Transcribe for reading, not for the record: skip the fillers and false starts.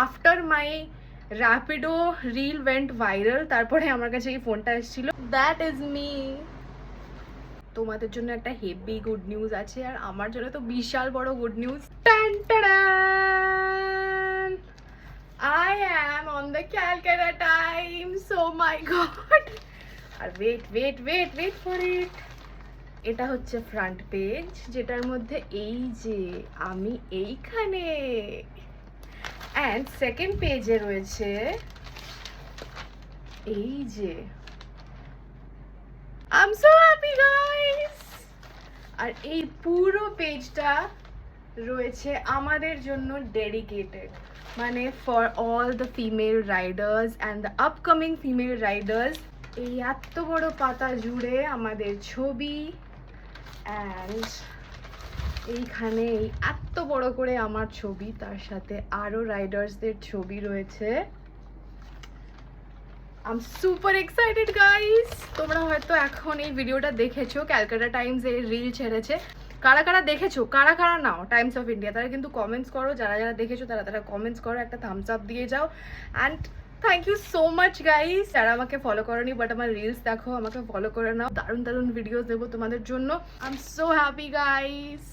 After my Rapido reel went viral, তারপরে আমার কাছে এই ফোনটা এসেছিল। That is me. তোমাদের জন্য একটা হেভি গুড নিউজ আছে, আর আমার জন্য তো বিশাল বড় good news. I am on the Calcutta Times. Oh my god. আর wait for it. এটা হচ্ছে ফ্রন্ট পেজ, যেটার মধ্যে এই যে আমি এইখানে, অ্যান্ড সেকেন্ড পেজে রয়েছে এই যে I'm so happy guys. আর এই পুরো পেজটা রয়েছে আমাদের জন্য ডেডিকেটেড, মানে for all the female Riders and the upcoming female Riders. এই এত বড় পাতা জুড়ে আমাদের ছবি, অ্যান্ড এইখানে এই এত বড় করে আমার ছবি, তার সাথে আরো রাইডার্সদের ছবি রয়েছে। I'm super excited guys. তোমরা হয়তো এখন এই ভিডিওটা দেখেছো, ক্যালকাটা টাইমস এর রিল ছেড়েছে। কারা কারা দেখেছো, কারা কারা নাও টাইমস অফ ইন্ডিয়া, তারা কিন্তু কমেন্টস করো। যারা যারা দেখেছো তারা কমেন্টস করো, একটা থামস আপ দিয়ে যাও। And thank you so much guys. যারা আমাকে ফলো করোনি বাট আমার রিলস দেখো, আমাকে ফলো করে নাও। দারুণ দারুণ ভিডিওস দেবো তোমাদের জন্য। I am so happy guys.